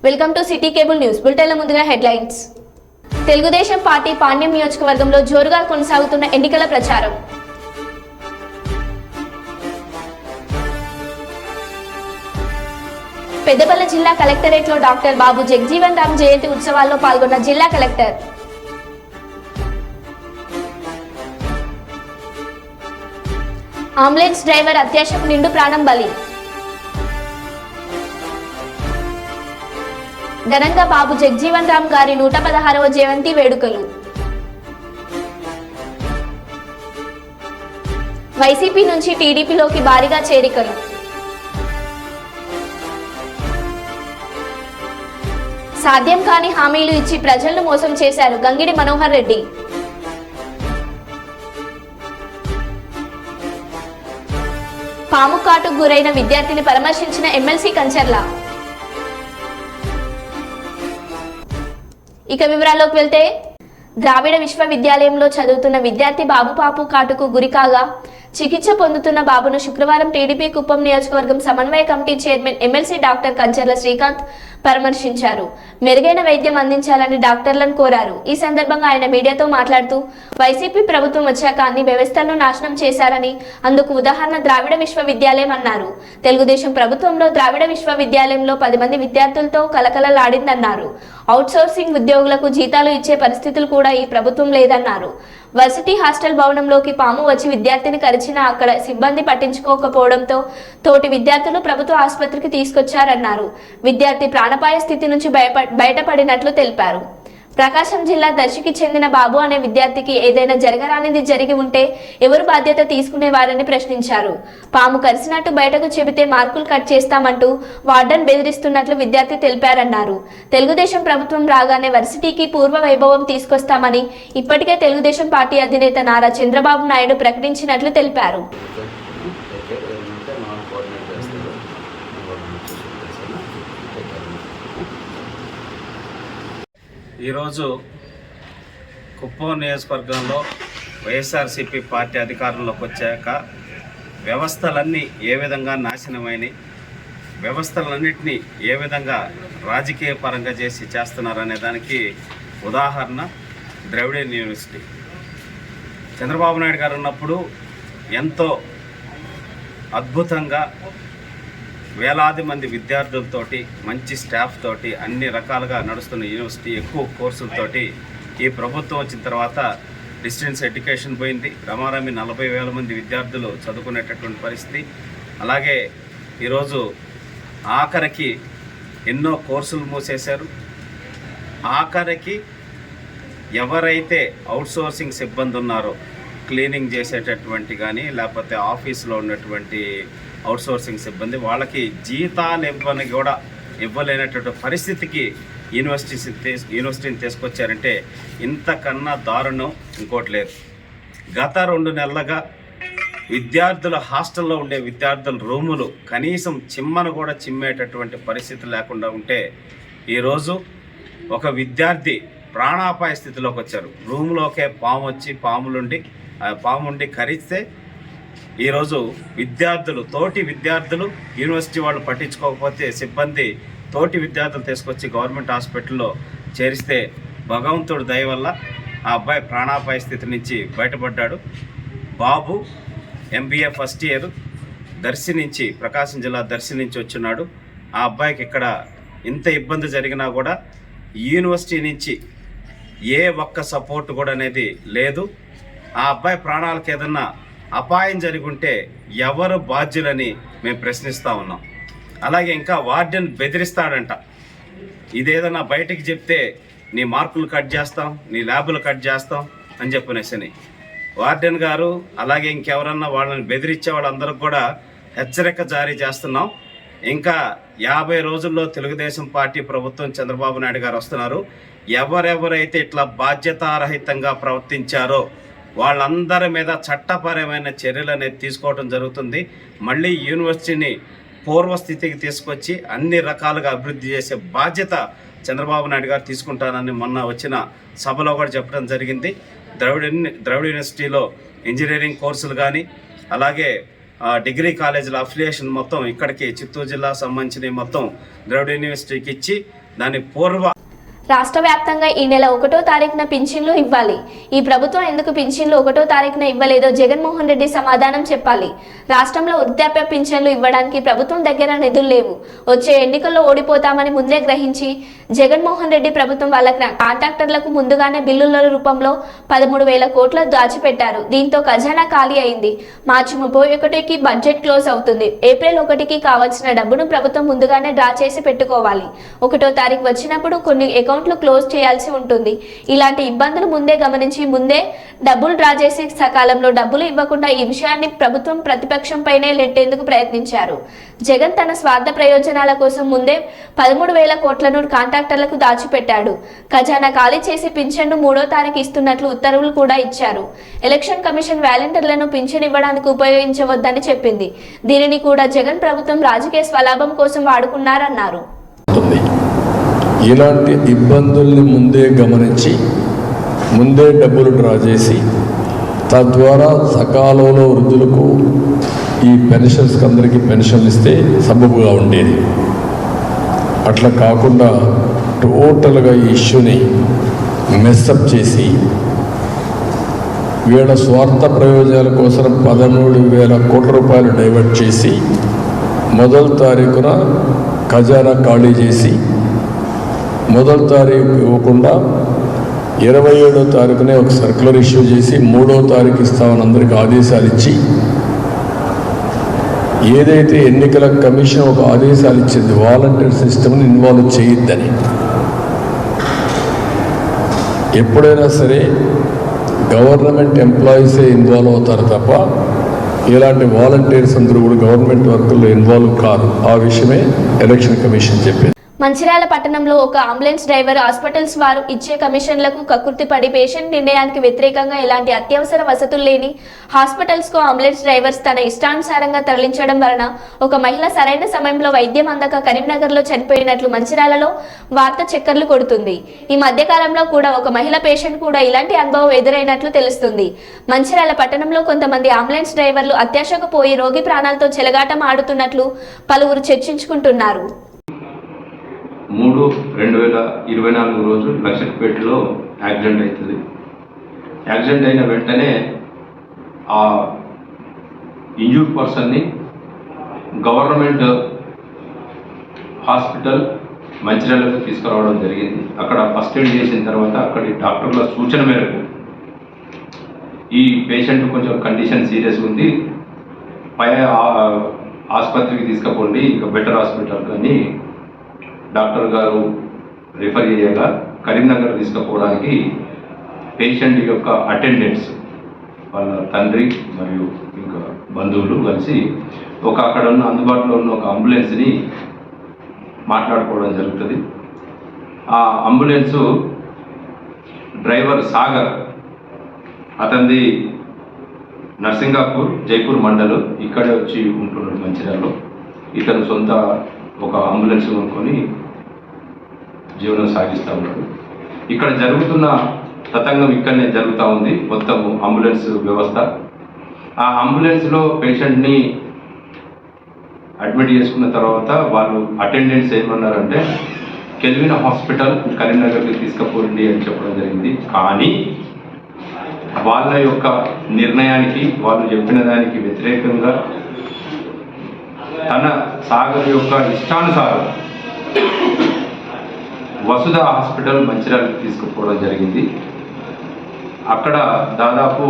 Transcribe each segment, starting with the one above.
Welcome to city cable news బులెటిన్ల ముందుగా headlines. Telugu Desam party Panyam నియోజకవర్గంలో జోరుగా కొనసాగుతున్న ఎన్నికల ప్రచారం. పెద్దపల్లి జిల్లా కలెక్టరేట్లో డాక్టర్ బాబు జగజీవన్ రామ్ జయంతి ఉత్సవాల్లో పాల్గొన్న జిల్లా కలెక్టర్. అంబులెన్స్ డ్రైవర్ అత్యాశకు నిండు ప్రాణం బలి. ఘనంగా బాబు జగజీవన్ రామ్ గారి 116వ జయంతి వేడుకలు. వైసీపీ నుంచి టీడీపీలోకి భారీగా చేరికలు. సాధ్యం కాని హామీలు ఇచ్చి ప్రజలను మోసం చేశారు గంగిడి మనోహర్ రెడ్డి. పాము కాటుకు గురైన విద్యార్థిని పరామర్శించిన ఎమ్మెల్సీ కంచర్ల. ఇక వివరాల్లోకి వెళ్తే, ద్రావిడ విశ్వవిద్యాలయంలో చదువుతున్న విద్యార్థి బాబు పాము కాటుకు గురికాగా చికిత్స పొందుతున్న బాబును శుక్రవారం టీడీపీ కుప్పం నియోజకవర్గం సమన్వయ committee chairman MLC doctor Kancharla Srikanth పరామర్శించారు. మెరుగైన వైద్యం అందించాలని డాక్టర్లను కోరారు. ఈ సందర్భంగా ఆయన మీడియాతో మాట్లాడుతూ, వైసీపీ ప్రభుత్వం వచ్చాక అన్ని వ్యవస్థలను నాశనం చేశారని, అందుకు ఉదాహరణ ద్రావిడ విశ్వవిద్యాలయం అన్నారు. తెలుగుదేశం ప్రభుత్వంలో ద్రావిడ విశ్వవిద్యాలయంలో 10 మంది విద్యార్థులతో కలకలలాడిందన్నారు. అవుట్సోర్సింగ్ ఉద్యోగులకు జీతాలు ఇచ్చే పరిస్థితులు కూడా ఈ ప్రభుత్వం లేదన్నారు. వర్సిటీ హాస్టల్ భవనంలోకి పాము వచ్చి విద్యార్థిని కరిచినా అక్కడ సిబ్బంది పట్టించుకోకపోవడంతో తోటి విద్యార్థులు ప్రభుత్వ ఆసుపత్రికి తీసుకొచ్చారన్నారు. విద్యార్థి ప్రాణాపాయ స్థితి నుంచి బయటపడినట్లు తెలిపారు. ప్రకాశం జిల్లా దర్శికి చెందిన బాబు అనే విద్యార్థికి ఏదైనా జరగరానిది జరిగి ఉంటే ఎవరు బాధ్యత తీసుకునేవారని ప్రశ్నించారు. పాము కరిసినట్టు బయటకు చెబితే మార్కులు కట్ చేస్తామంటూ వార్డెన్ బెదిరిస్తున్నట్లు విద్యార్థి తెలిపారన్నారు. తెలుగుదేశం ప్రభుత్వం రాగానే వర్సిటీకి పూర్వ వైభవం తీసుకొస్తామని ఇప్పటికే తెలుగుదేశం పార్టీ అధినేత నారా చంద్రబాబు నాయుడు ప్రకటించినట్లు తెలిపారు. ఈరోజు కుప్పం నియోజకవర్గంలో వైఎస్ఆర్సీపీ పార్టీ అధికారంలోకి వచ్చాక వ్యవస్థలన్నీ ఏ విధంగా నాశనమైనవి, వ్యవస్థలన్నింటినీ ఏ విధంగా రాజకీయ పరంగా చేస్తున్నారనే దానికి ఉదాహరణ ద్రవిడియన్ యూనివర్సిటీ. చంద్రబాబు నాయుడు గారు ఉన్నప్పుడు ఎంతో అద్భుతంగా వేలాది మంది విద్యార్థులతోటి, మంచి స్టాఫ్ తోటి, అన్ని రకాలుగా నడుస్తున్న యూనివర్సిటీ, ఎక్కువ కోర్సులతోటి ఈ ప్రభుత్వం వచ్చిన తర్వాత డిస్టెన్స్ ఎడ్యుకేషన్ పోయింది. రమారమి 40,000 మంది విద్యార్థులు చదువుకునేటటువంటి పరిస్థితి. అలాగే ఈరోజు ఆఖరికి ఎన్నో కోర్సులు మూసేశారు. ఆఖరికి ఎవరైతే అవుట్సోర్సింగ్ సిబ్బంది ఉన్నారో, క్లీనింగ్ చేసేటటువంటి కానీ లేకపోతే ఆఫీస్లో ఉన్నటువంటి అవుట్సోర్సింగ్ సిబ్బంది, వాళ్ళకి జీతాలు ఇవ్వలేనటువంటి పరిస్థితికి యూనివర్సిటీని తీసుకొచ్చారంటే ఇంతకన్నా దారుణం ఇంకోటి లేదు. గత 2 నెలలుగా విద్యార్థుల హాస్టల్లో ఉండే విద్యార్థుల రూములు కనీసం చిమ్మను కూడా చిమ్మేటటువంటి పరిస్థితి లేకుండా ఉంటే ఈరోజు ఒక విద్యార్థి ప్రాణాపాయ స్థితిలోకి వచ్చారు. రూములోకే పాముండి కరిస్తే ఈరోజు తోటి విద్యార్థులు యూనివర్సిటీ వాళ్ళు పట్టించుకోకపోతే సిబ్బంది తోటి విద్యార్థులు తీసుకొచ్చి గవర్నమెంట్ హాస్పిటల్లో చేరిస్తే భగవంతుడు దయ వల్ల ఆ అబ్బాయి ప్రాణాపాయ స్థితి నుంచి బయటపడ్డాడు. బాబు MBA ఫస్ట్ ఇయర్ ప్రకాశం జిల్లా దర్శి నుంచి వచ్చున్నాడు. ఆ అబ్బాయికి ఇక్కడ ఇంత ఇబ్బంది జరిగినా కూడా యూనివర్సిటీ నుంచి ఏ ఒక్క సపోర్ట్ కూడా అనేది లేదు. ఆ అబ్బాయి ప్రాణాలకు ఏదన్నా అపాయం జరిగి ఉంటే ఎవరు బాధ్యులని మేము ప్రశ్నిస్తూ ఉన్నాం. అలాగే ఇంకా వార్డెన్ బెదిరిస్తాడంట, ఇదేదన్నా బయటికి చెప్తే నీ మార్కులు కట్ చేస్తాం, నీ ల్యాబులు కట్ చేస్తాం అని చెప్పనేసని వార్డెన్ గారు, అలాగే ఇంకెవరన్నా వాళ్ళని బెదిరించే వాళ్ళందరికి కూడా హెచ్చరిక జారీ చేస్తున్నాం. ఇంకా 50 రోజుల్లో తెలుగుదేశం పార్టీ ప్రభుత్వం చంద్రబాబు నాయుడు గారు వస్తున్నారు. ఎవరెవరైతే ఇట్లా బాధ్యతారహితంగా ప్రవర్తించారో వాళ్ళందరి మీద చట్టపరమైన చర్యలు అనేది తీసుకోవడం జరుగుతుంది. మళ్ళీ యూనివర్సిటీని పూర్వస్థితికి తీసుకొచ్చి అన్ని రకాలుగా అభివృద్ధి చేసే బాధ్యత చంద్రబాబు నాయుడు గారు తీసుకుంటానని మొన్న వచ్చిన సభలో కూడా చెప్పడం జరిగింది. ద్రవిడ యూనివర్సిటీలో ఇంజనీరింగ్ కోర్సులు కానీ అలాగే డిగ్రీ కాలేజీల అఫిలియేషన్ మొత్తం ఇక్కడికి చిత్తూరు జిల్లా సంబంధించిన మొత్తం ద్రవిడ యూనివర్సిటీకి ఇచ్చి దాని పూర్వ రాష్ట్ర వ్యాప్తంగా ఈ నెల 1వ తారీఖున పింఛన్లు ఇవ్వాలి. ఈ ప్రభుత్వం ఎందుకు పింఛన్లు 1వ తారీఖున ఇవ్వలేదో జగన్మోహన్ రెడ్డి సమాధానం చెప్పాలి. రాష్ట్రంలో వృద్ధాప్య పింఛన్లు ఇవ్వడానికి ప్రభుత్వం దగ్గర నిధులు లేవు. వచ్చే ఎన్నికల్లో ఓడిపోతామని ముందే గ్రహించి జగన్మోహన్ రెడ్డి ప్రభుత్వం వాళ్ళ కాంట్రాక్టర్లకు ముందుగానే బిల్లుల రూపంలో 13,000 కోట్లు దాచిపెట్టారు. దీంతో ఖజానా ఖాళీ అయింది. మార్చి 31కి బడ్జెట్ క్లోజ్ అవుతుంది. ఏప్రిల్ 1కి కావాల్సిన డబ్బును ప్రభుత్వం ముందుగానే డ్రా చేసి పెట్టుకోవాలి. 1వ తారీఖు వచ్చినప్పుడు కొన్ని అకౌంట్లు క్లోజ్ చేయాల్సి ఉంటుంది. ఇలాంటి ఇబ్బందులు ముందే గమనించి ముందే డబ్బులు డ్రా చేసి సకాలంలో డబ్బులు ఇవ్వకుండా ఈ విషయాన్ని ప్రభుత్వం ప్రతిపక్షంపైనే నెట్టేందుకు ప్రయత్నించారు. జగన్ తన స్వార్థ ప్రయోజనాల కోసం ముందే 13,000 కోట్లను కాంట్రాక్టర్లకు దాచిపెట్టాడు. ఖజానా ఖాళీ చేసి పింఛన్ను 3వ తారీఖు ఇస్తున్నట్లు ఉత్తర్వులు కూడా ఇచ్చారు. ఎలక్షన్ కమిషన్ వాలంటీర్లను పింఛన్ ఇవ్వడానికి ఉపయోగించవద్దని చెప్పింది. దీనిని కూడా జగన్ ప్రభుత్వం రాజకీయ స్వలాభం కోసం వాడుకున్నారన్నారు. ఇలాంటి ఇబ్బందుల్ని ముందే గమనించి ముందే డబ్బులు డ్రా చేసి తద్వారా సకాలంలో వృద్ధులకు ఈ పెన్షన్స్కి అందరికీ పెన్షన్లు ఇస్తే సబబుగా ఉండేది. అట్లా కాకుండా టోటల్గా ఈ ఇష్యూని మెస్అప్ చేసి వీళ్ళ స్వార్థ ప్రయోజనాల కోసం 13,000 కోట్ల రూపాయలు డైవర్ట్ చేసి 1వ తారీఖున ఖజానా ఖాళీ చేసి 1వ తారీఖు ఇవ్వకుండా 27వ తారీఖునే ఒక సర్క్యులర్ ఇష్యూ చేసి 3వ తారీఖు ఇస్తామని అందరికీ ఆదేశాలు ఇచ్చి ఏదైతే ఎన్నికల కమిషన్ ఒక ఆదేశాలు ఇచ్చింది వాలంటీర్ సిస్టమ్ని ఇన్వాల్వ్ చేయొద్దని. ఎప్పుడైనా సరే గవర్నమెంట్ ఎంప్లాయీసే ఇన్వాల్వ్ అవుతారు తప్ప ఇలాంటి వాలంటీర్స్ అందరూ కూడా గవర్నమెంట్ వర్కుల్లో ఇన్వాల్వ్ కారు. ఆ విషయమే ఎలక్షన్ కమిషన్ చెప్పింది. మంచిర్యాల పట్టణంలో ఒక అంబులెన్స్ డ్రైవర్ హాస్పిటల్స్ వారు ఇచ్చే కమిషన్లకు కక్కుర్తిపడి పేషెంట్ నిర్ణయానికి వ్యతిరేకంగా ఎలాంటి అత్యవసర వసతులు లేని హాస్పిటల్స్ కు అంబులెన్స్ డ్రైవర్స్ తన ఇష్టానుసారంగా తరలించడం వలన ఒక మహిళ సరైన సమయంలో వైద్యం అందక కరీంనగర్ లో చనిపోయినట్లు మంచిర్యాలలో వార్త చక్కర్లు కొడుతుంది. ఈ మధ్య కాలంలో కూడా ఒక మహిళ పేషెంట్ కూడా ఇలాంటి అనుభవం ఎదురైనట్లు తెలుస్తుంది. మంచిర్యాల పట్టణంలో కొంతమంది అంబులెన్స్ డ్రైవర్లు అత్యాశకు పోయి రోగి ప్రాణాలతో చెలగాటం ఆడుతున్నట్లు పలువురు చర్చించుకుంటున్నారు. 3/2024 రోజు లక్షపేటలో యాక్సిడెంట్ అవుతుంది. యాక్సిడెంట్ అయిన వెంటనే ఆ ఇంజూర్డ్ పర్సన్ని గవర్నమెంట్ హాస్పిటల్ మంచిర్యాలకు తీసుకురావడం జరిగింది. అక్కడ ఫస్ట్ ఎయిడ్ చేసిన తర్వాత అక్కడి డాక్టర్ల సూచన మేరకు ఈ పేషెంట్ కొంచెం కండిషన్ సీరియస్ ఉంది, పై ఆసుపత్రికి తీసుకుపోండి, ఇంకా బెటర్ హాస్పిటల్ కానీ డాక్టర్ గారు రిఫర్ చేయగా కరీంనగర్ తీసుకుపోవడానికి పేషెంట్ యొక్క అటెండెంట్స్ వాళ్ళ తండ్రి మరియు ఇంకా బంధువులు కలిసి అక్కడ ఉన్న అందుబాటులో ఉన్న ఒక అంబులెన్స్ని మాట్లాడుకోవడం జరుగుతుంది. ఆ అంబులెన్సు డ్రైవర్ సాగర్, అతనిది నర్సింగాపూర్ జైపూర్ మండలం, ఇక్కడే వచ్చి ఉంటున్నాడు మంచిర్యాలలో. ఇతను సొంత ఒక అంబులెన్స్ కొనుక్కొని జీవనం సాగిస్తూ ఉన్నాడు. ఇక్కడ జరుగుతున్న తతంగం ఇక్కడనే జరుగుతూ ఉంది, మొత్తం అంబులెన్స్ వ్యవస్థ. ఆ అంబులెన్స్లో పేషెంట్ని అడ్మిట్ చేసుకున్న తర్వాత వాళ్ళు అటెండెంట్స్ ఏమన్నారంటే కెల్విన్ హాస్పిటల్ కరీంనగర్కి తీసుకుపోండి అని చెప్పడం జరిగింది. కానీ వాళ్ళ యొక్క నిర్ణయానికి, వాళ్ళు చెప్పిన దానికి వ్యతిరేకంగా తన సాగర్ యొక్క ఇష్టానుసారం వసుధ హాస్పిటల్ మంచిర్యాలకు తీసుకుపోవడం జరిగింది. అక్కడ దాదాపు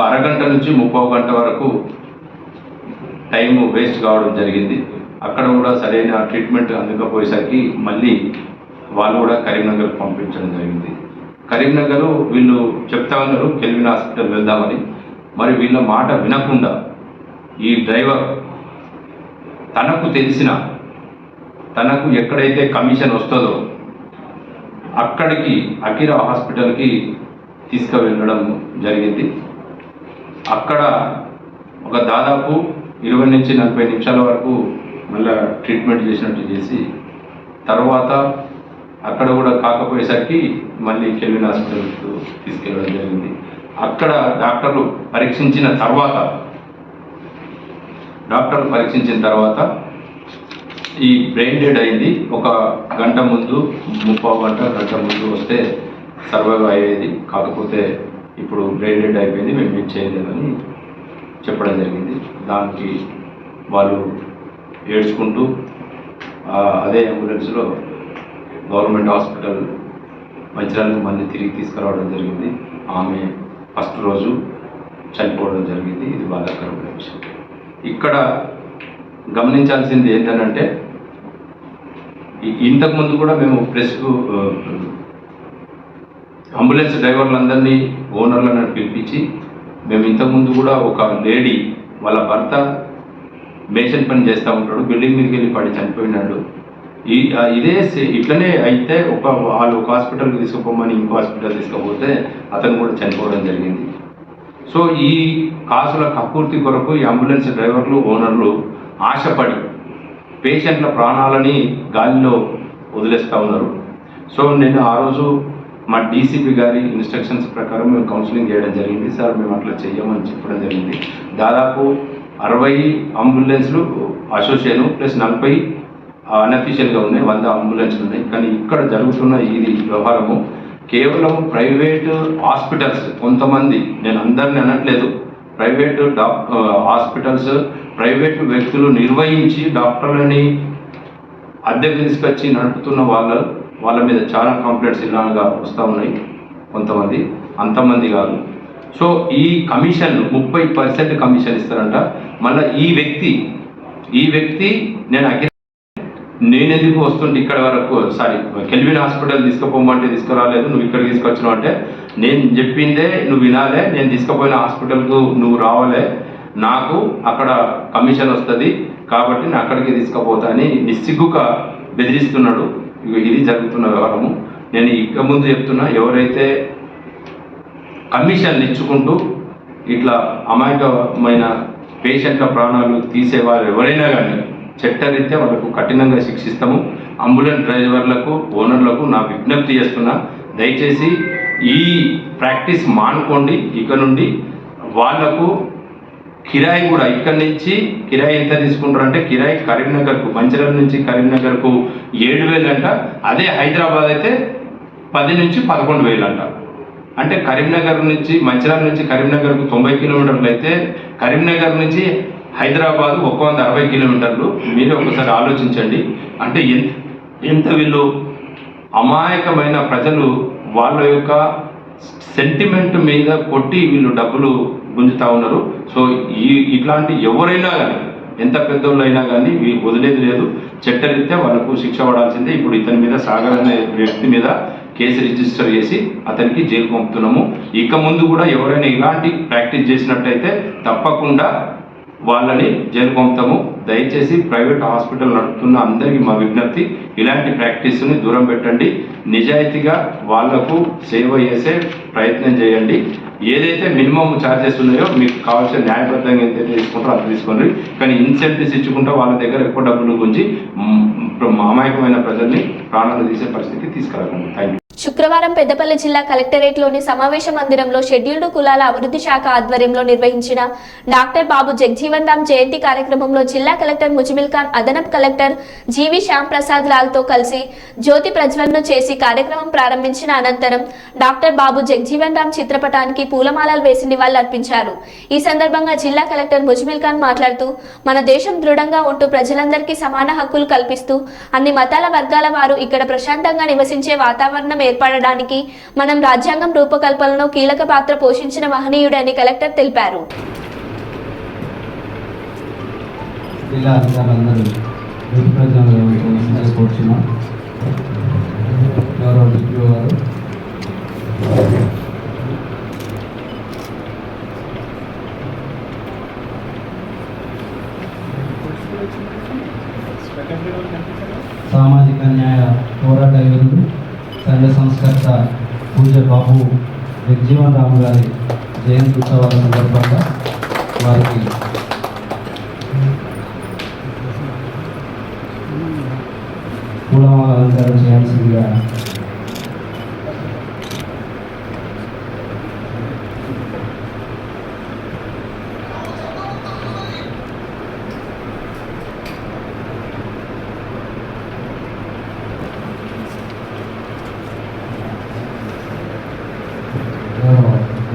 అరగంట నుంచి 30 గంట వరకు టైం వేస్ట్ కావడం జరిగింది. అక్కడ కూడా సరైన ట్రీట్మెంట్ అందకపోయేసరికి మళ్ళీ వాళ్ళు కూడా కరీంనగర్ పంపించడం జరిగింది. కరీంనగర్ వీళ్ళు చెప్తా ఉన్నారు కెల్విన్ హాస్పిటల్ వెళ్దామని. మరి వీళ్ళ మాట వినకుండా ఈ డ్రైవర్ తనకు తెలిసిన, తనకు ఎక్కడైతే కమిషన్ వస్తుందో అక్కడికి అకిరా హాస్పిటల్కి తీసుకువెళ్ళడం జరిగింది. అక్కడ ఒక దాదాపు 20 నుంచి 40 నిమిషాల వరకు మళ్ళీ ట్రీట్మెంట్ చేసినట్టు చేసి తర్వాత అక్కడ కూడా కాకపోయేసరికి మళ్ళీ కెల్విన్ హాస్పిటల్కు తీసుకెళ్ళడం జరిగింది. అక్కడ డాక్టర్లు పరీక్షించిన తర్వాత ఈ బ్రెయిన్ డెడ్ అయింది. ఒక గంట ముందు, గంట ముందు వస్తే సర్వైవ్ అయ్యేది, కాకపోతే ఇప్పుడు బ్రెయిన్ డెడ్ అయిపోయింది, మేము ఏం చేయలేదని చెప్పడం జరిగింది. దానికి వాళ్ళు ఏడ్చుకుంటూ అదే అంబులెన్స్లో గవర్నమెంట్ హాస్పిటల్ మంచిర్యాలకు మళ్ళీ తిరిగి తీసుకురావడం జరిగింది. ఆమె ఫస్ట్ రోజు చనిపోవడం జరిగింది. ఇది బాధాకరమైన విషయం. ఇక్కడ గమనించాల్సింది ఏంటంటే, ఇంతకుముందు కూడా మేము ప్రెస్కు అంబులెన్స్ డ్రైవర్లందరినీ, ఓనర్లను పిలిపించి, మేము ఇంతకుముందు కూడా ఒక లేడీ వాళ్ళ భర్త మేషన్ పని చేస్తూ ఉంటాడు, బిల్డింగ్ మీదకి వెళ్ళి పడి చనిపోయినాడు. ఇట్లనే అయితే వాళ్ళు ఒక హాస్పిటల్కి తీసుకుపోమని ఇంకో హాస్పిటల్ తీసుకుపోతే అతను కూడా చనిపోవడం జరిగింది. సో ఈ కాసుల కక్కుర్తి కొరకు ఈ అంబులెన్స్ డ్రైవర్లు, ఓనర్లు ఆశపడి పేషెంట్ల ప్రాణాలని గాలిలో వదిలేస్తూ ఉన్నారు. సో నేను ఆ రోజు మా డీసీపీ గారి ఇన్స్ట్రక్షన్స్ ప్రకారం మేము కౌన్సిలింగ్ చేయడం జరిగింది. సార్ మేము అట్లా చెయ్యమని చెప్పడం జరిగింది. దాదాపు 60 అంబులెన్స్లు అసోసియేషన్ ప్లస్ 40 అన్అఫీషియల్గా ఉన్నాయి, 100 అంబులెన్స్లు ఉన్నాయి. కానీ ఇక్కడ జరుగుతున్న ఇది వ్యవహారము కేవలం ప్రైవేట్ హాస్పిటల్స్, కొంతమంది, నేను అందరిని అనట్లేదు, ప్రైవేట్ హాస్పిటల్స్, ప్రైవేట్ వ్యక్తులు నిర్వహించి డాక్టర్లని అద్దెకు తీసుకొచ్చి నడుపుతున్న వాళ్ళ మీద చాలా కంప్లైంట్స్ ఇలాగా వస్తూ ఉన్నాయి. కొంతమంది, అంతమంది కాదు. సో ఈ కమిషన్ 30% కమిషన్ ఇస్తారంట. మళ్ళీ ఈ వ్యక్తి నేనెందుకు వస్తుంటే ఇక్కడ వరకు, కెల్విన్ హాస్పిటల్ తీసుకుపోమంటే తీసుకురాలేదు, నువ్వు ఇక్కడ తీసుకొచ్చినావు అంటే, నేను చెప్పిందే నువ్వు వినాలే, నేను తీసుకుపోయిన హాస్పిటల్కు నువ్వు రావాలే, నాకు అక్కడ కమిషన్ వస్తుంది కాబట్టి నేను అక్కడికి తీసుకుపోతా అని నిస్సిగ్గుగా బెదిరిస్తున్నాడు. ఇది జరుగుతున్న వ్యవహారము. నేను ఇక ముందు చెప్తున్నా, ఎవరైతే కమిషన్లు ఇచ్చుకుంటూ ఇట్లా అమాయకమైన పేషెంట్ల ప్రాణాలు తీసేవారు ఎవరైనా కానీ చట్టరీత్యా వాళ్ళకు కఠినంగా శిక్షిస్తాము. అంబులెన్స్ డ్రైవర్లకు, ఓనర్లకు నా విజ్ఞప్తి చేస్తున్నా, దయచేసి ఈ ప్రాక్టీస్ మానుకోండి. ఇక నుండి వాళ్లకు కిరాయి కూడా, ఇక్కడి నుంచి కిరాయి ఎంత తీసుకుంటారంటే, కిరాయి కరీంనగర్కు, మంచిర్యాల నుంచి కరీంనగర్కు 7,000 అంట. అదే హైదరాబాద్ అయితే 10 నుంచి 11,000 అంట. అంటే కరీంనగర్ నుంచి, మంచిర్యాల నుంచి కరీంనగర్కు 90 కిలోమీటర్లు అయితే, కరీంనగర్ నుంచి హైదరాబాద్ 160 కిలోమీటర్లు. మీరే ఒకసారి ఆలోచించండి. అంటే ఎంత వీళ్ళు అమాయకమైన ప్రజలు వాళ్ళ యొక్క సెంటిమెంట్ మీద కొట్టి వీళ్ళు డబ్బులు గుంజుతూ ఉన్నారు. సో ఇట్లాంటి ఎవరైనా కానీ, ఎంత పెద్దోళ్ళు అయినా కానీ వదిలేది లేదు. చట్టరీత్యా వాళ్ళకు శిక్ష పడాల్సిందే. ఇప్పుడు ఇతని మీద, సాగర్ అనే వ్యక్తి మీద కేసు రిజిస్టర్ చేసి అతనికి జైలు పంపుతున్నాము. ఇక ముందు కూడా ఎవరైనా ఇలాంటి ప్రాక్టీస్ చేసినట్టయితే తప్పకుండా వాళ్ళని జైలు పంపుతాము. దయచేసి ప్రైవేట్ హాస్పిటల్ నడుపుతున్న అందరికీ మా విజ్ఞప్తి, ఇలాంటి ప్రాక్టీస్ని దూరం పెట్టండి. నిజాయితీగా వాళ్లకు సేవ చేసే ప్రయత్నం చేయండి. ఏదైతే మినిమం ఛార్జెస్ ఉన్నాయో మీకు కావాల్సిన న్యాయబద్ధంగా ఎంతైతే తీసుకుంటారో అంత తీసుకోండి. కానీ ఇన్సెంటివ్స్ ఇచ్చుకుంటా వాళ్ళ దగ్గర ఎక్కువ డబ్బులు గుంచి అమాయకమైన ప్రజల్ని ప్రాణాలు తీసే పరిస్థితి తీసుకురాకండి. Thank you. శుక్రవారం పెద్దపల్లి జిల్లా కలెక్టరేట్లోని సమావేశ మందిరంలో షెడ్యూల్డ్ కులాల అభివృద్ధి శాఖ ఆధ్వర్యంలో నిర్వహించిన డాక్టర్ బాబు జగ్జీవన్ రామ్ జయంతి కార్యక్రమంలో జిల్లా కలెక్టర్ ముజిమిల్ ఖాన్, అదనపు కలెక్టర్ జీవి శ్యామ్ ప్రసాద్ లాల్తో కలిసి జ్యోతి ప్రజ్వలన చేసి కార్యక్రమం ప్రారంభించిన అనంతరం డాక్టర్ బాబు జగ్జీవన్ రామ్ చిత్రపటానికి పూలమాలలు వేసి నివాళులర్పించారు. ఈ సందర్భంగా జిల్లా కలెక్టర్ ముజిమిల్ ఖాన్ మాట్లాడుతూ, మన దేశం దృఢంగా ఉంటూ ప్రజలందరికీ సమాన హక్కులు కల్పిస్తూ అన్ని మతాల వర్గాల వారు ఇక్కడ ప్రశాంతంగా నివసించే వాతావరణం ఏర్పడడానికి మనం రాజ్యాంగం రూపకల్పనలో కీలక పాత్ర పోషించిన మహనీయుడని కలెక్టర్ తెలిపారు. సామాజిక న్యాయ పోరాట యోధుడు, సంఘ సంస్కర్త పూజ్య బాబు జగ్జీవన్ రామ్ గారి జయంతి ఉత్సవాల సందర్భంగా వారికి పూలమాల అలంకారం చేయాల్సిందిగా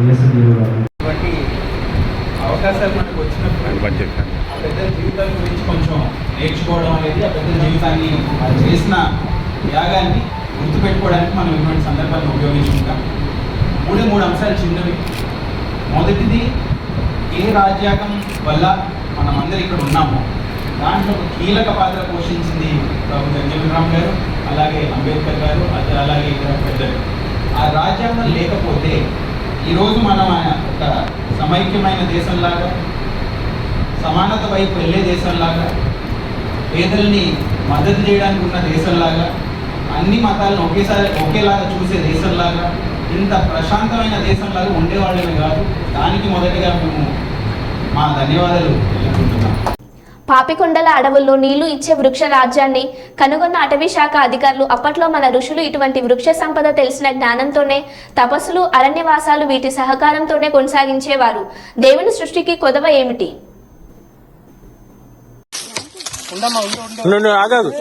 ఏఎస్డీఓ గారు. కాబట్టి అవకాశాలు మనకు వచ్చినప్పుడు ఆ పెద్ద జీవితాల గురించి కొంచెం నేర్చుకోవడం అనేది, ఆ పెద్ద జీవితాన్ని అది చేసిన త్యాగాన్ని గుర్తుపెట్టుకోవడానికి మనం ఇటువంటి సందర్భాలను ఉపయోగించుకుంటాం. మూడు అంశాలు చిన్నవి. మొదటిది, ఏ రాజ్యాంగం వల్ల మనమందరం ఇక్కడ ఉన్నామో దాంట్లో ఒక కీలక పాత్ర పోషించింది డాక్టర్ జగజీవన్ రామ్ గారు, అలాగే అంబేద్కర్ గారు, అలాగే ఇక్కడ పెద్దలు. ఆ రాజ్యాంగం లేకపోతే ఈరోజు మనం ఒక సమైక్యమైన దేశంలాగా, సమానత వైపు వెళ్ళే దేశంలాగా, పేదల్ని మద్దతు చేయడానికి ఉన్న దేశంలాగా, అన్ని మతాలను ఒకేలాగా చూసే దేశంలాగా, ఇంత ప్రశాంతమైన దేశంలాగా ఉండేవాళ్ళమే కాదు. దానికి మొదటిగా మేము మా ధన్యవాదాలు తెలుపుకుంటున్నాం. పాపికొండల అడవుల్లో నీళ్లు ఇచ్చే వృక్ష రాజ్యాన్ని కనుగొన్న అటవీ శాఖ అధికారులు అప్పట్లో మన ఋషులు ఇటువంటి వృక్ష సంపద తెలిసిన జ్ఞానంతోనే తపస్సులు, అరణ్యవాసాలు వీటి సహకారంతోనే కొనసాగించేవారు. దేవుని సృష్టికి కొదవ ఏమిటి? ఆగదు.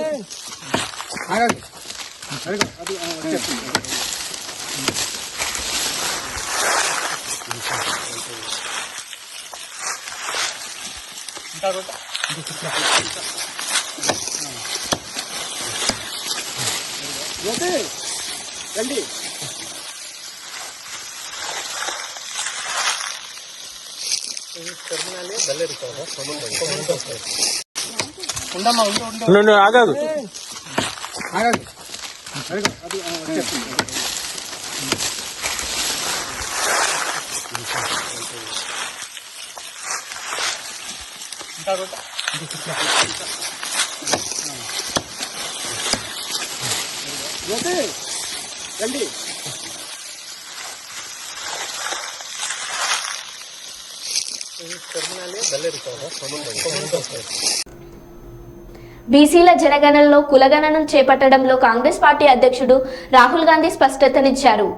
బీసీల జనగణనలో కులగణనను చేపట్టడంలో కాంగ్రెస్ పార్టీ అధ్యక్షుడు రాహుల్ గాంధీ స్పష్టతనిచ్చారు.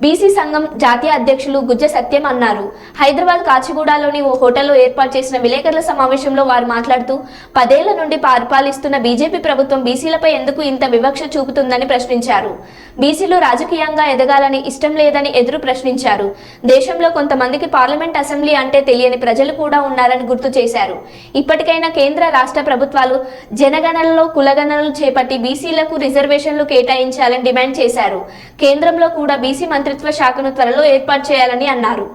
బీసీ సంఘం జాతీయ అధ్యక్షులు గుజ్జ సత్యం అన్నారు. హైదరాబాద్ కాచిగూడలోని ఓ హోటల్లో ఏర్పాటు చేసిన విలేకరుల సమావేశంలో వారు మాట్లాడుతూ 10 ఏళ్ల నుండి పరిపాలిస్తున్న బీజేపీ ప్రభుత్వం బీసీలపై ఎందుకు ఇంత వివక్ష చూపుతుందని ప్రశ్నించారు. బీసీలు రాజకీయంగా ఎదగాలని ఇష్టం లేదని ఎదురు ప్రశ్నించారు. దేశంలో కొంతమందికి పార్లమెంట్ అసెంబ్లీ అంటే తెలియని ప్రజలు కూడా ఉన్నారని గుర్తు చేశారు. ఇప్పటికైనా కేంద్ర రాష్ట్ర ప్రభుత్వాలు జనగణనలో కులగణనలు చేపట్టి బీసీలకు రిజర్వేషన్లు కేటాయించాలని డిమాండ్ చేశారు. కేంద్రంలో కూడా బీసీ మంత్రిత్వ శాఖను త్వరలో ఏర్పాటు చేయాలని అన్నారు.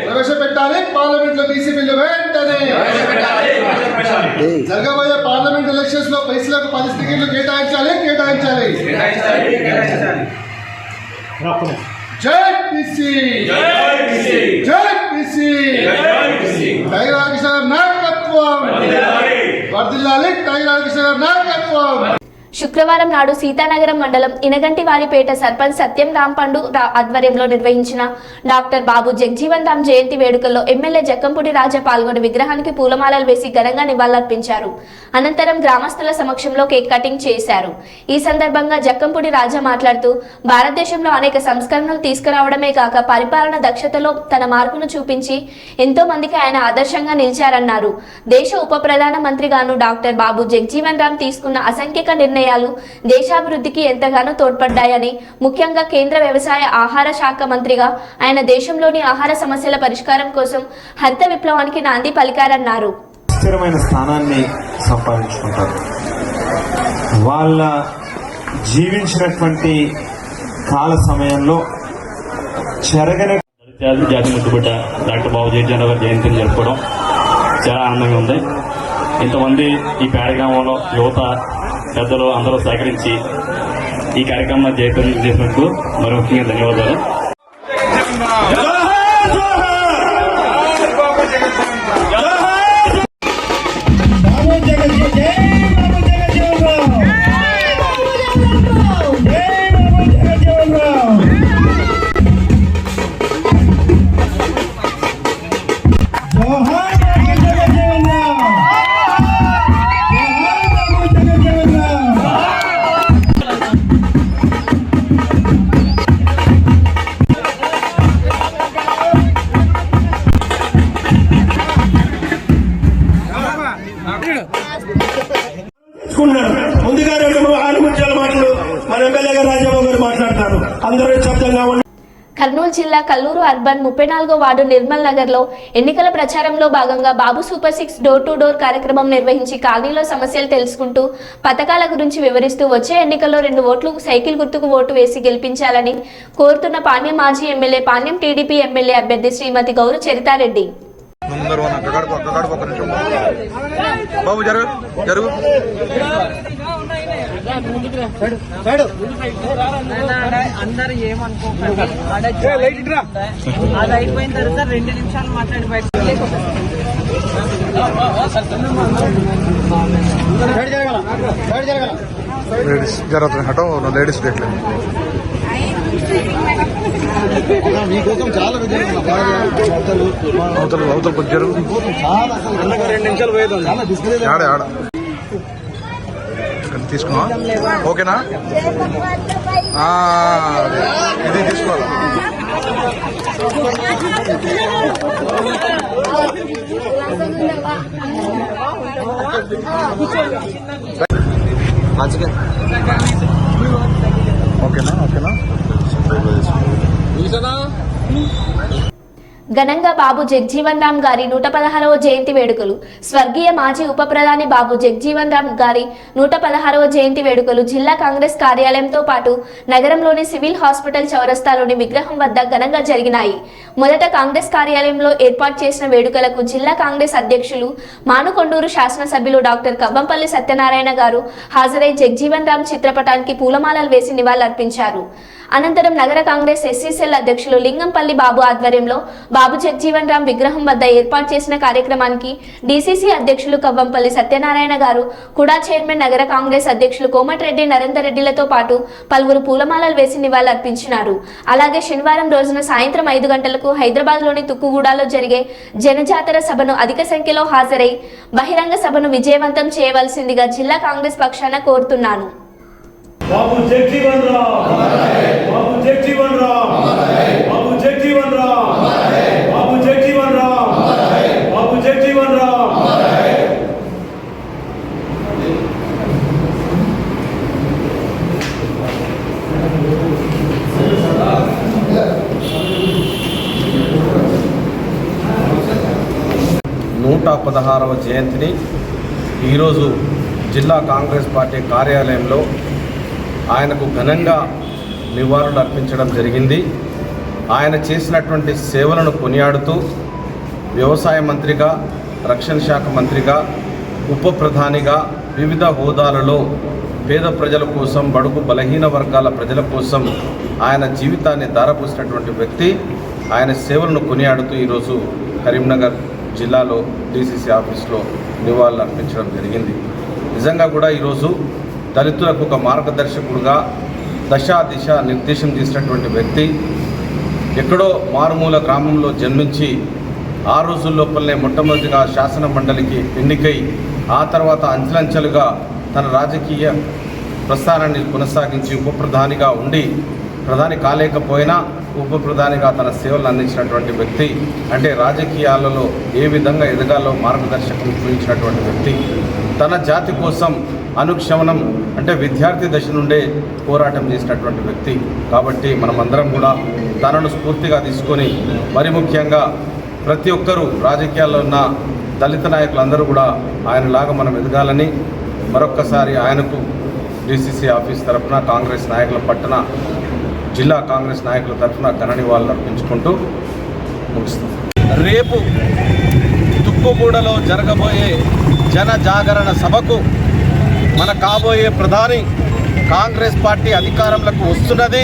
ప్రవేశపెట్టాలి పార్లమెంట్ లో బీసీ బిల్లు వెంటనే. జరగబోయే పార్లమెంట్ ఎలక్షన్స్ లో బీసీలకు 10 టికెట్లు కేటాయించాలి. జై బీసీ, జై బీసీ. టైగర్ రామకృష్ణ నాయకత్వం వర్ధిల్లాలి. టైగర్ రామకృష్ణ నాయకత్వం. శుక్రవారం నాడు సీతానగరం మండలం ఇనగంటివారిపేట సర్పంచ్ సత్యం రాంపండు ఆధ్వర్యంలో నిర్వహించిన డాక్టర్ బాబు జగజీవన్ రామ్ జయంతి వేడుకల్లో ఎమ్మెల్యే జక్కంపూడి రాజా పాల్గొని విగ్రహానికి పూలమాలలు వేసి ఘనంగా నివాళులర్పించారు. అనంతరం గ్రామస్తుల సమక్షంలో కేక్ కటింగ్ చేశారు. ఈ సందర్భంగా జక్కంపూడి రాజా మాట్లాడుతూ భారతదేశంలో అనేక సంస్కరణలు తీసుకురావడమే కాక పరిపాలన దక్షతలో తన మార్పును చూపించి ఎంతో మందికి ఆయన ఆదర్శంగా నిలిచారన్నారు. దేశ ఉప ప్రధాన మంత్రిగాను డాక్టర్ బాబు జగజీవన్ రామ్ తీసుకున్న అసంఖ్యాక నిర్ణయాలు దేశాభివృద్ధికి ఎంతగానో తోడ్పడ్డాయని, ముఖ్యంగా కేంద్ర వ్యవసాయ ఆహార శాఖ మంత్రిగా ఆయన దేశంలోని ఆహార సమస్యల పరిష్కారం కోసం హరిత విప్లవానికి నాంది పలికారన్నారు. స్థిరమైన స్థానాన్ని సంపాదించుకుంటారు. వాళ్ళ జీవించినటువంటి కాల సమయంలో చెరగని జాతి ముద్దుబిడ్డ డాక్టర్ బాబు జగజీవన్ రామ్ జయంతిని జరుపుకోవడం చాలా ఆనందంగా ఉంది. ఇంతమంది ఈ పేడగ్రామంలో యువత పెద్దలు అందరూ సహకరించి ఈ కార్యక్రమం జయప్రదం చేసినందుకు మరి ముఖ్యంగా ధన్యవాదాలు. తీసుకున్నాడు. ముందుగా 2 ఆణిముత్యాల మాటలు మన ఎమ్మెల్యే గారు రాజాబాబు గారు మాట్లాడతారు. అందరూ శబ్దంగా ఉండండి. కర్నూలు జిల్లా కల్లూరు అర్బన్ 34వ వార్డు నిర్మల్ నగర్ లో ఎన్నికల ప్రచారంలో భాగంగా బాబు సూపర్ 6 డోర్ టు డోర్ కార్యక్రమం నిర్వహించి కాలనీలో సమస్యలు తెలుసుకుంటూ పథకాల గురించి వివరిస్తూ వచ్చే ఎన్నికల్లో 2 ఓట్లు సైకిల్ గుర్తుకు ఓటు వేసి గెలిపించాలని కోరుతున్న పాణ్యం మాజీ ఎమ్మెల్యే పాణ్యం టీడీపీ ఎమ్మెల్యే అభ్యర్థి శ్రీమతి గౌరు చరితారెడ్డి. బాబు జరుగు జరుగు అందరు ఏమనుకోకండి, అది అయిపోయిన తర్వాత 2 నిమిషాలు మాట్లాడి బయట లేడీస్ జరుగుతుంది హటో లేడీస్ గెట్లేదు మీకోసం చాలా అవతల అవతల కొంచెం జరుగు 2 నిమిషాలు పోయేది ఆడ ఆడ తీసుకున్నా ఓకేనా ఇది తీసుకోవాలి. ఓకేనా ఓకేనా ఘనంగా బాబు జగ్జీవన్ రామ్ గారి 116వ జయంతి వేడుకలు. స్వర్గీయ మాజీ ఉప ప్రధాని బాబు జగ్జీవన్ రామ్ గారి 116వ జయంతి వేడుకలు జిల్లా కాంగ్రెస్ కార్యాలయంతో పాటు నగరంలోని సివిల్ హాస్పిటల్ చౌరస్తాలోని విగ్రహం వద్ద ఘనంగా జరిగినాయి. మొదట కాంగ్రెస్ కార్యాలయంలో ఏర్పాటు చేసిన వేడుకలకు జిల్లా కాంగ్రెస్ అధ్యక్షులు మానుకొండూరు శాసనసభ్యులు డాక్టర్ కవ్వంపల్లి సత్యనారాయణ గారు హాజరై జగ్జీవన్ రామ్ చిత్రపటానికి పూలమాలలు వేసి నివాళులర్పించారు. అనంతరం నగర కాంగ్రెస్ ఎస్సీసెల్ అధ్యక్షులు లింగంపల్లి బాబు ఆధ్వర్యంలో బాబు జగ్జీవన్ రామ్ విగ్రహం వద్ద ఏర్పాటు చేసిన కార్యక్రమానికి డీసీసీ అధ్యక్షులు కవ్వంపల్లి సత్యనారాయణ గారు, కుడా చైర్మన్ నగర కాంగ్రెస్ అధ్యక్షులు కోమటిరెడ్డి నరేందర్ రెడ్డిలతో పాటు పలువురు పూలమాలలు వేసి నివాళులర్పించినారు. అలాగే శనివారం రోజున సాయంత్రం 5 గంటలకు హైదరాబాద్లోని తుక్కుగూడలో జరిగే జనజాతర సభను అధిక సంఖ్యలో హాజరై బహిరంగ సభను విజయవంతం చేయవలసిందిగా జిల్లా కాంగ్రెస్ పక్షాన కోరుతున్నాను. బాబు జగ్జీవన్ రామ్, బాబు జగ్జీవన్ రామ్, బాబు జగ్జీవన్ రామ్, బాబు జగ్జీవన్ రామ్, బాబు జగ్జీవన్ రామ్. నూట 16వ జయంతిని ఈరోజు జిల్లా కాంగ్రెస్ పార్టీ కార్యాలయంలో ఆయనకు ఘనంగా నివాళులు అర్పించడం జరిగింది. ఆయన చేసినటువంటి సేవలను కొనియాడుతూ వ్యవసాయ మంత్రిగా, రక్షణ శాఖ మంత్రిగా, ఉప ప్రధానిగా వివిధ హోదాలలో పేద ప్రజల కోసం, బడుగు బలహీన వర్గాల ప్రజల కోసం ఆయన జీవితాన్ని ధారపోసినటువంటి వ్యక్తి. ఆయన సేవలను కొనియాడుతూ ఈరోజు కరీంనగర్ జిల్లాలో డీసీసీ ఆఫీస్లో నివాళులు అర్పించడం జరిగింది. నిజంగా కూడా ఈరోజు దళితులకు ఒక మార్గదర్శకుడుగా దశా దిశ నిర్దేశం చేసినటువంటి వ్యక్తి. ఎక్కడో మారుమూల గ్రామంలో జన్మించి ఆ రోజుల్లోపలనే మొట్టమొదటిగా శాసన మండలికి ఎన్నికై ఆ తర్వాత అంచెలంచెలుగా తన రాజకీయ ప్రస్థానాన్ని కొనసాగించి ఉప ప్రధానిగా ఉండి, ప్రధాని కాలేకపోయినా ఉప ప్రధానిగా తన సేవలు అందించినటువంటి వ్యక్తి. అంటే రాజకీయాలలో ఏ విధంగా ఎదగాలో మార్గదర్శకం చూపించినటువంటి వ్యక్తి. తన జాతి కోసం అనుక్షమనం అంటే విద్యార్థి దశ నుండే పోరాటం చేసినటువంటి వ్యక్తి. కాబట్టి మనమందరం కూడా తనను స్ఫూర్తిగా తీసుకొని, మరి ముఖ్యంగా ప్రతి ఒక్కరూ రాజకీయాల్లో ఉన్న దళిత నాయకులందరూ కూడా ఆయనలాగా మనం ఎదగాలని మరొక్కసారి ఆయనకు డీసీసీ ఆఫీస్ తరఫున, కాంగ్రెస్ నాయకుల పట్టణ జిల్లా కాంగ్రెస్ నాయకుల తరఫున ఘన నివాళులు అర్పించుకుంటూ ముగిస్తాం. రేపు తుక్కుగూడలో జరగబోయే జన జాగరణ సభకు మన కాబోయే ప్రధాని కాంగ్రెస్ పార్టీ అధికారంలోకి వస్తున్నది.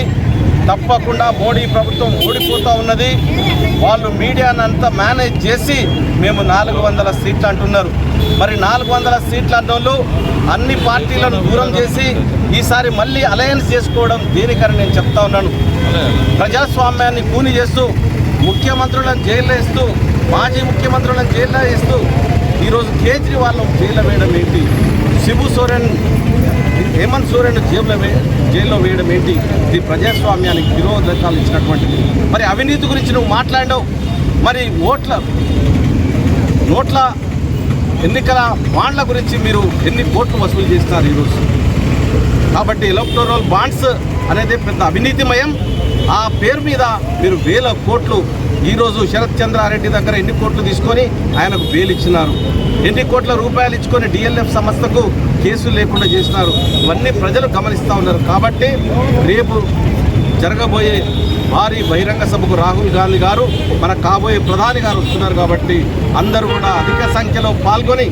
తప్పకుండా మోడీ ప్రభుత్వం ఓడిపోతూ ఉన్నది. వాళ్ళు మీడియాను అంతా మేనేజ్ చేసి మేము 400 సీట్లు అంటున్నారు. మరి 400 సీట్లు అన్నోళ్ళు అన్ని పార్టీలను దూరం చేసి ఈసారి మళ్ళీ అలయన్స్ చేసుకోవడం దేనికని నేను చెప్తా ఉన్నాను. ప్రజాస్వామ్యాన్ని కూని చేస్తూ, ముఖ్యమంత్రులను జైల్లో వేస్తూ, మాజీ ముఖ్యమంత్రులను జైల్లో వేస్తూ ఈరోజు కేజ్రీవాల్ జైల్లో వేయడం ఏంటి? శిబు సోరెన్, హేమంత్ సోరెన్ జైల్లో వేయడం ఏంటి? ఇది ప్రజాస్వామ్యానికి విరోధకాలు ఇచ్చినటువంటిది. మరి అవినీతి గురించి నువ్వు మాట్లాడావు. మరి నోట్ల ఎన్నికల బాండ్ల గురించి మీరు ఎన్ని కోట్లు వసూలు చేస్తున్నారు ఈరోజు? కాబట్టి ఎలక్టోరల్ బాండ్స్ అనేది పెద్ద అవినీతిమయం. ఆ పేరు మీద మీరు వేల కోట్లు ఈరోజు శరత్ చంద్రారెడ్డి దగ్గర ఎన్ని కోట్లు తీసుకొని ఆయనకు బెయిల్ ఇచ్చినారు, ఎన్ని కోట్ల రూపాయలు ఇచ్చుకొని డిఎల్ఎఫ్ సంస్థకు కేసులు లేకుండా చేసినారు. ఇవన్నీ ప్రజలు గమనిస్తూ ఉన్నారు. కాబట్టి రేపు జరగబోయే భారీ బహిరంగ సభకు రాహుల్ గాంధీ గారు, మన కాబోయే ప్రధాని గారు వస్తున్నారు. కాబట్టి అందరూ కూడా అధిక సంఖ్యలో పాల్గొని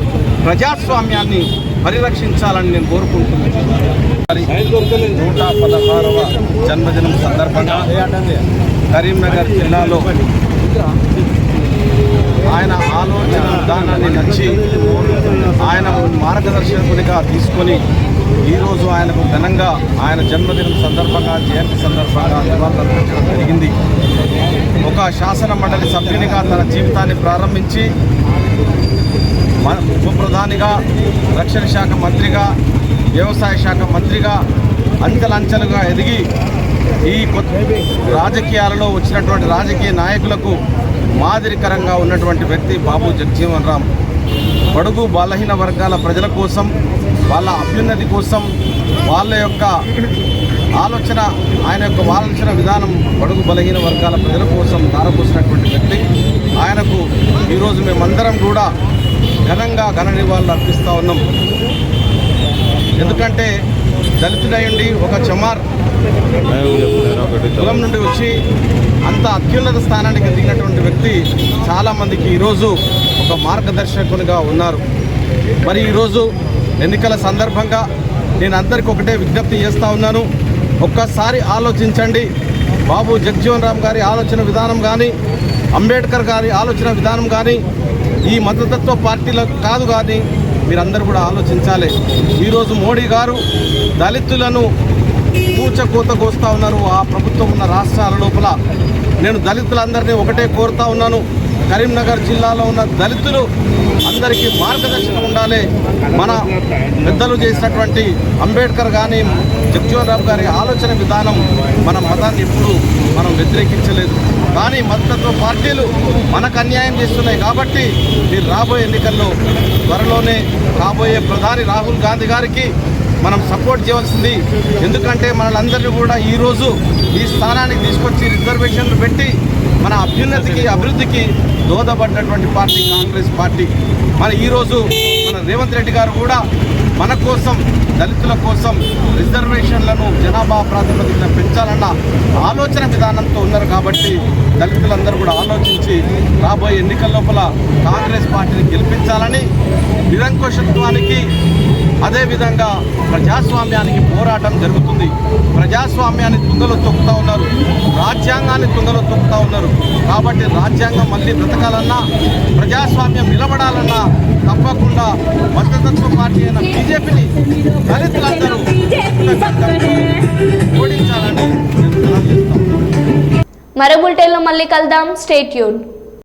ప్రజాస్వామ్యాన్ని పరిరక్షించాలని నేను కోరుకుంటున్నాను. 116వ జన్మదినం సందర్భంగా కరీంనగర్ జిల్లాలో ఆయన ఆలోచన విధానాన్ని నచ్చి ఆయన మార్గదర్శకునిగా తీసుకొని ఈరోజు ఆయనకు ఘనంగా ఆయన జన్మదినం సందర్భంగా, జయంతి సందర్భంగా నివాళులర్పించడం జరిగింది. ఒక శాసన మండలి సభ్యునిగా తన జీవితాన్ని ప్రారంభించి ఉప ప్రధానిగా, రక్షణ శాఖ మంత్రిగా, వ్యవసాయ శాఖ మంత్రిగా అంచెలంచెలుగా ఎదిగి ఈ రాజకీయాలలో వచ్చినటువంటి రాజకీయ నాయకులకు మాదిరికరంగా ఉన్నటువంటి వ్యక్తి బాబు జగజీవన్ రామ్. బడుగు బలహీన వర్గాల ప్రజల కోసం, వాళ్ళ అభ్యున్నతి కోసం, వాళ్ళ యొక్క ఆలోచన, ఆయన యొక్క ఆలోచన విధానం బడుగు బలహీన వర్గాల ప్రజల కోసం ధారపోసినటువంటి వ్యక్తి. ఆయనకు ఈరోజు మేమందరం కూడా ఘనంగా ఘన నివాళులు అర్పిస్తూ ఉన్నాం. ఎందుకంటే దళితుడయుండి ఒక చమార్ కులం నుండి వచ్చి అంత అత్యున్నత స్థానానికి దిగినటువంటి వ్యక్తి చాలామందికి ఈరోజు ఒక మార్గదర్శకునిగా ఉన్నారు. మరి ఈరోజు ఎన్నికల సందర్భంగా నేను అందరికీ ఒకటే విజ్ఞప్తి చేస్తూ ఉన్నాను. ఒక్కసారి ఆలోచించండి. బాబు జగజీవన్ రామ్ గారి ఆలోచన విధానం కానీ, అంబేద్కర్ గారి ఆలోచన విధానం కానీ ఈ మతతత్వ పార్టీలకు కాదు, కానీ మీరందరూ కూడా ఆలోచించాలి. ఈరోజు మోడీ గారు దళితులను కూచకోత కోస్తూ ఉన్నారు. ఆ ప్రభుత్వం ఉన్న రాష్ట్రాల లోపల నేను దళితులందరినీ ఒకటే కోరుతా ఉన్నాను. కరీంనగర్ జిల్లాలో ఉన్న దళితులు అందరికీ మార్గదర్శనం ఉండాలి. మన పెద్దలు చేసినటువంటి అంబేద్కర్ కానీ, జగజీవన్ రామ్ గారి ఆలోచన విధానం మన మతాన్ని ఎప్పుడు మనం వ్యతిరేకించలేదు. కానీ మతతత్వ పార్టీలు మనకు అన్యాయం చేస్తున్నాయి. కాబట్టి మీరు రాబోయే ఎన్నికల్లో త్వరలోనే కాబోయే ప్రధాని రాహుల్ గాంధీ గారికి మనం సపోర్ట్ చేయవలసింది. ఎందుకంటే మనలందరినీ కూడా ఈరోజు ఈ స్థానానికి తీసుకొచ్చి రిజర్వేషన్లు పెట్టి మన అభ్యున్నతికి, అభివృద్ధికి దోహదపడినటువంటి పార్టీ కాంగ్రెస్ పార్టీ. మన ఈరోజు మన రేవంత్ రెడ్డి గారు కూడా మన కోసం, దళితుల కోసం రిజర్వేషన్లను జనాభా ప్రాతిపదికన పెంచాలన్న ఆలోచన విధానంతో ఉన్నారు. కాబట్టి దళితులందరూ కూడా ఆలోచించి రాబోయే ఎన్నికల లోపల కాంగ్రెస్ పార్టీని గెలిపించాలని, నిరంకుశత్వానికి అదేవిధంగా ప్రజాస్వామ్యానికి పోరాటం జరుగుతుంది. ప్రజాస్వామ్యాన్ని తుంగలో తొక్కుతూ ఉన్నారు, రాజ్యాంగాన్ని తుంగలో తొక్కుతూ ఉన్నారు. కాబట్టి రాజ్యాంగం మళ్ళీ బ్రతకాలన్నా, ప్రజాస్వామ్యం నిలబడాలన్నా తప్పకుండా మతతత్వ పార్టీ అయిన బీజేపీని దళితులందరూ ఓడించాలని మరో బులెటిన్లో మళ్ళీ కలుద్దాం. Stay tuned.